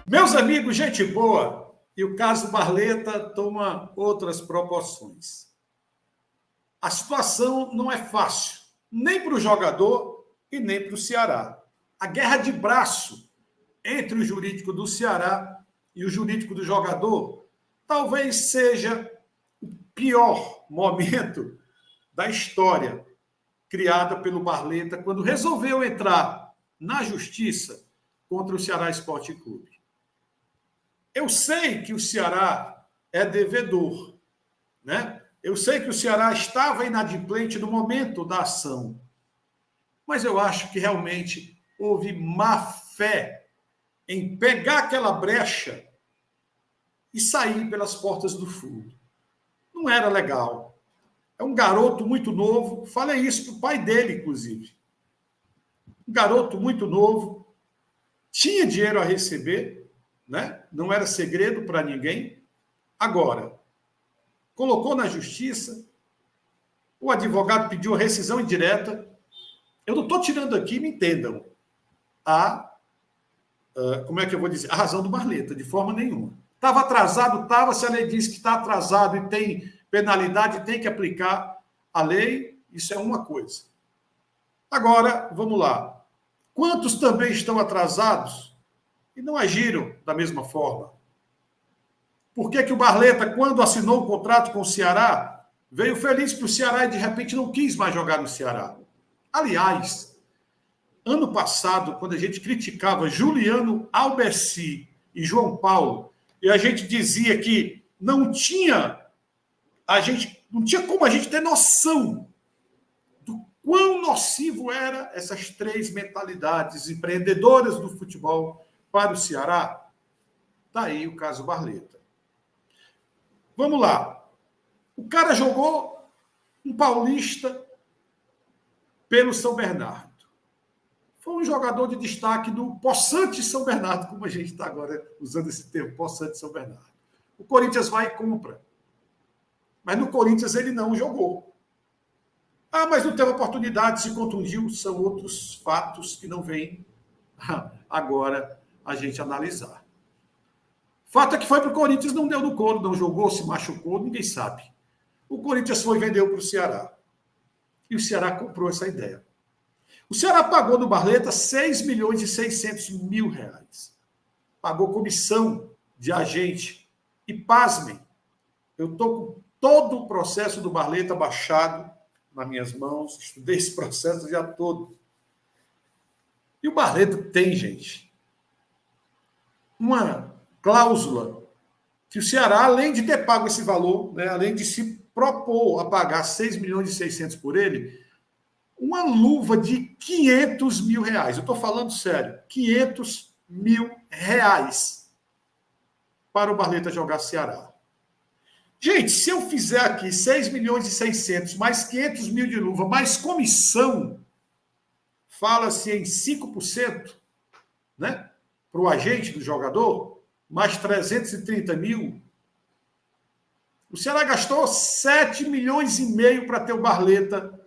Meus amigos, gente boa, e o caso Barleta toma outras proporções. A situação não é fácil, nem para o jogador e nem para o Ceará. A guerra de braço entre o jurídico do Ceará e o jurídico do jogador talvez seja o pior momento da história criada pelo Barleta quando resolveu entrar na justiça contra o Ceará Esporte Clube. Eu sei que o Ceará é devedor, né? Eu sei que o Ceará estava inadimplente no momento da ação, mas eu acho que realmente houve má fé em pegar aquela brecha e sair pelas portas do fundo. Não era legal. É um garoto muito novo, falei isso para o pai dele, inclusive. Um garoto muito novo, tinha dinheiro a receber, né? Não era segredo para ninguém. Agora, colocou na justiça, o advogado pediu a rescisão indireta. Eu não estou tirando aqui, me entendam, como é que eu vou dizer? A razão do Barleta, de forma nenhuma. Estava atrasado, estava, se a lei diz que está atrasado e tem penalidade, tem que aplicar a lei, isso é uma coisa. Agora, vamos lá. Quantos também estão atrasados e não agiram da mesma forma? Por que o Barleta, quando assinou o contrato com o Ceará, veio feliz para o Ceará e de repente não quis mais jogar no Ceará? Aliás, ano passado, quando a gente criticava Juliano Alberci e João Paulo, e a gente dizia que não tinha como a gente ter noção do quão nocivo eram essas três mentalidades empreendedoras do futebol para o Ceará, está aí o caso Barleta. Vamos lá. O cara jogou um paulista pelo São Bernardo. Foi um jogador de destaque do Poçante São Bernardo, como a gente está agora usando esse termo, Poçante São Bernardo. O Corinthians vai e compra. Mas no Corinthians ele não jogou. Mas não teve oportunidade, se contundiu. São outros fatos que não vem agora a gente analisar. Fato é que foi para o Corinthians, não deu no couro, não jogou, se machucou, ninguém sabe. O Corinthians foi e vendeu para o Ceará. E o Ceará comprou essa ideia. O Ceará pagou no Barleta 6 milhões e 600 mil reais. Pagou comissão de agente. E pasmem, eu estou com todo o processo do Barleta baixado nas minhas mãos, estudei esse processo já todo. E o Barleta tem, gente, uma cláusula que o Ceará, além de ter pago esse valor, né, além de se propor a pagar 6 milhões e 600 por ele, uma luva de 500 mil reais. Eu estou falando sério, 500 mil reais para o Barleta jogar Ceará. Gente, se eu fizer aqui 6 milhões e 600 mais 500 mil de luva, mais comissão, fala-se em 5%, né, para o agente do jogador, mais 330 mil. O Ceará gastou 7 milhões e meio para ter o Barleta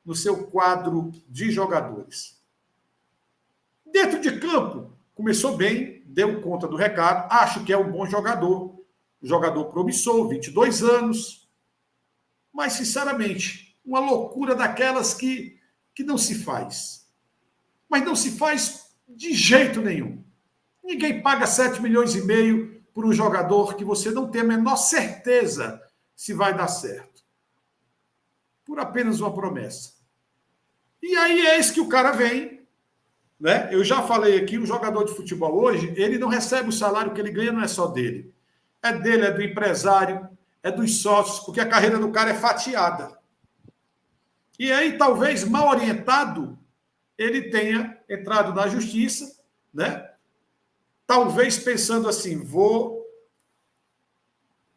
no seu quadro de jogadores. Dentro de campo, começou bem, deu conta do recado, acho que é um bom jogador promissor, 22 anos, mas, sinceramente, uma loucura daquelas que não se faz. Mas não se faz de jeito nenhum. Ninguém paga 7 milhões e meio por um jogador que você não tem a menor certeza se vai dar certo. Por apenas uma promessa. E aí é isso que o cara vem, né? Eu já falei aqui, o jogador de futebol hoje, ele não recebe o salário que ele ganha, não é só dele. É dele, é do empresário, é dos sócios, porque a carreira do cara é fatiada. E aí, talvez, mal orientado, ele tenha entrado na justiça, né? Talvez pensando assim, vou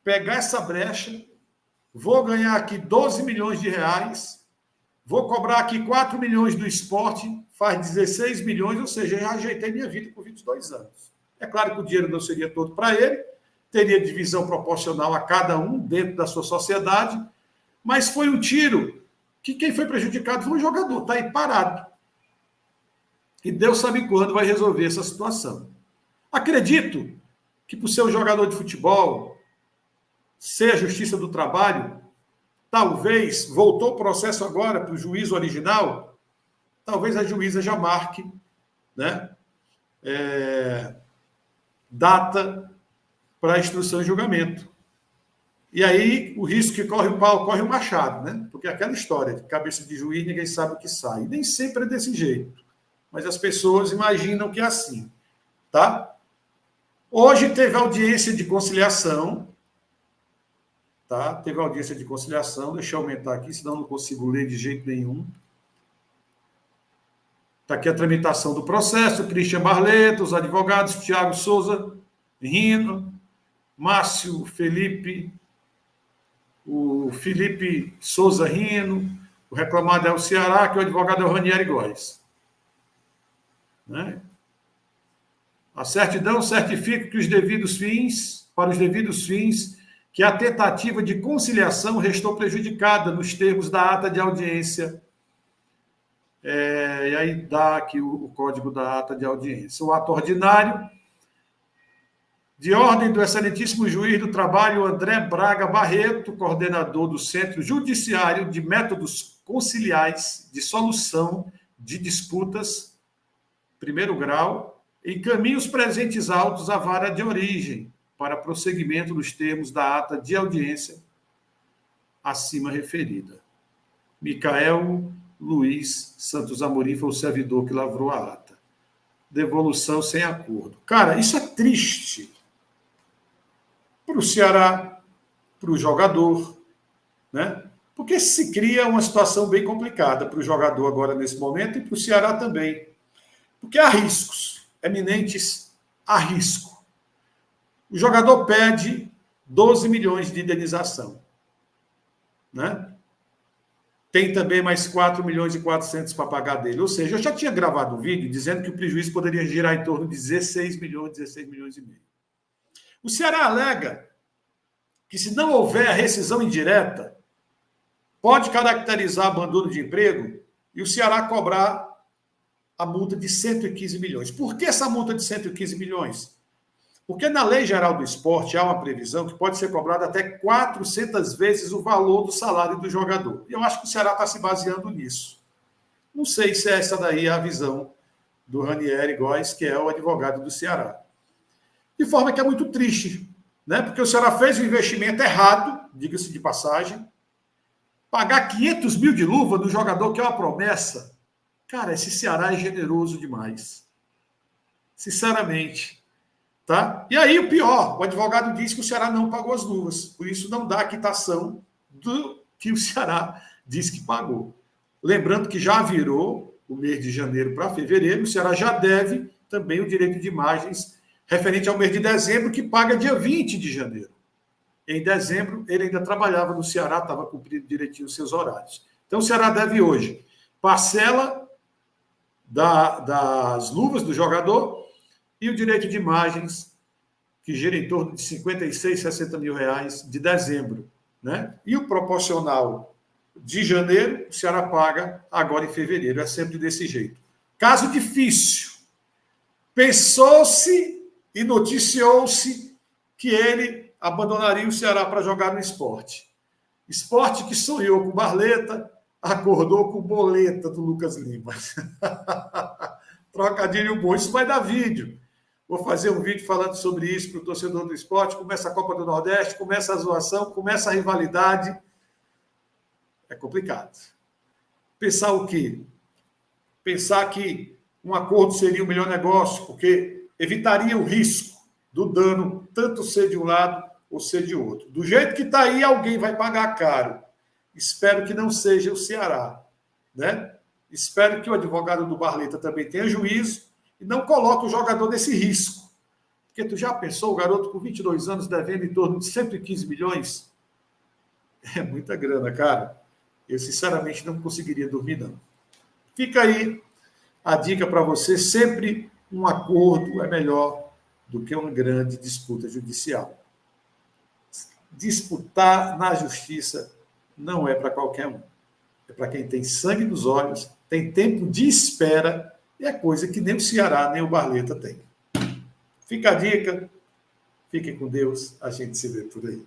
pegar essa brecha, vou ganhar aqui 12 milhões de reais, vou cobrar aqui 4 milhões do Sport, faz 16 milhões, ou seja, eu já ajeitei minha vida por 22 anos. É claro que o dinheiro não seria todo para ele, teria divisão proporcional a cada um dentro da sua sociedade, mas foi um tiro que quem foi prejudicado foi o jogador, está aí parado. E Deus sabe quando vai resolver essa situação. Acredito que, por ser um jogador de futebol, ser a Justiça do Trabalho, talvez, voltou o processo agora para o juízo original, talvez a juíza já marque, né, data para a instrução e julgamento. E aí, o risco que corre o pau, corre o machado, né? Porque é aquela história de cabeça de juiz, ninguém sabe o que sai. Nem sempre é desse jeito. Mas as pessoas imaginam que é assim, tá? Hoje teve audiência de conciliação, tá? Teve audiência de conciliação, deixa eu aumentar aqui, senão não consigo ler de jeito nenhum. Está aqui a tramitação do processo, Christian Barleto, os advogados, Tiago Souza Rino, Márcio Felipe, o Felipe Souza Rino, o reclamado é o Ceará, que o advogado é o Ranieri Góes. Né? A certidão certifica que para os devidos fins, que a tentativa de conciliação restou prejudicada nos termos da ata de audiência. E aí dá aqui o código da ata de audiência. O ato ordinário, de ordem do excelentíssimo juiz do trabalho André Braga Barreto, coordenador do Centro Judiciário de Métodos Conciliais de Solução de Disputas, primeiro grau, encaminha os presentes autos à vara de origem para prosseguimento nos termos da ata de audiência acima referida. Micael Luiz Santos Amorim foi o servidor que lavrou a ata. Devolução sem acordo. Cara, isso é triste para o Ceará, para o jogador, né? Porque se cria uma situação bem complicada para o jogador agora nesse momento e para o Ceará também. Porque há riscos eminentes, há risco. O jogador pede 12 milhões de indenização, né? Tem também mais 4 milhões e 400 para pagar dele. Ou seja, eu já tinha gravado um vídeo dizendo que o prejuízo poderia girar em torno de 16 milhões e meio. O Ceará alega que, se não houver a rescisão indireta, pode caracterizar abandono de emprego e o Ceará cobrar a multa de 115 milhões. Por que essa multa de 115 milhões? Porque na Lei Geral do Esporte há uma previsão que pode ser cobrada até 400 vezes o valor do salário do jogador. E eu acho que o Ceará está se baseando nisso. Não sei se essa daí é a visão do Ranieri Góes, que é o advogado do Ceará. De forma que é muito triste, né? Porque o Ceará fez o investimento errado, diga-se de passagem, pagar 500 mil de luva do jogador, que é uma promessa. Cara, esse Ceará é generoso demais. Sinceramente. Tá? E aí, o pior, o advogado diz que o Ceará não pagou as luvas, por isso não dá a quitação do que o Ceará diz que pagou. Lembrando que já virou o mês de janeiro para fevereiro, o Ceará já deve também o direito de imagens referente ao mês de dezembro, que paga dia 20 de janeiro. Em dezembro, ele ainda trabalhava no Ceará, estava cumprindo direitinho os seus horários. Então, o Ceará deve hoje parcela das luvas do jogador e o direito de imagens, que gira em torno de 56, 60 mil reais de dezembro. Né? E o proporcional de janeiro, o Ceará paga agora em fevereiro. É sempre desse jeito. Caso difícil. Pensou-se e noticiou-se que ele abandonaria o Ceará para jogar no Sport. Sport que sonhou com Barleta, acordou com boleta do Lucas Lima. Trocadilho bom. Isso vai dar vídeo. Vou fazer um vídeo falando sobre isso para o torcedor do Sport. Começa a Copa do Nordeste, começa a zoação, começa a rivalidade. É complicado. Pensar o quê? Pensar que um acordo seria o melhor negócio, porque evitaria o risco do dano, tanto ser de um lado ou ser de outro. Do jeito que está aí, alguém vai pagar caro. Espero que não seja o Ceará. Né? Espero que o advogado do Barleta também tenha juízo e não coloque o jogador nesse risco. Porque tu já pensou, o garoto com 22 anos devendo em torno de 115 milhões? É muita grana, cara. Eu, sinceramente, não conseguiria dormir, não. Fica aí a dica para você, sempre um acordo é melhor do que uma grande disputa judicial. Disputar na justiça não é para qualquer um. É para quem tem sangue nos olhos, tem tempo de espera, e é coisa que nem o Ceará, nem o Barleta tem. Fica a dica, fiquem com Deus, a gente se vê por aí.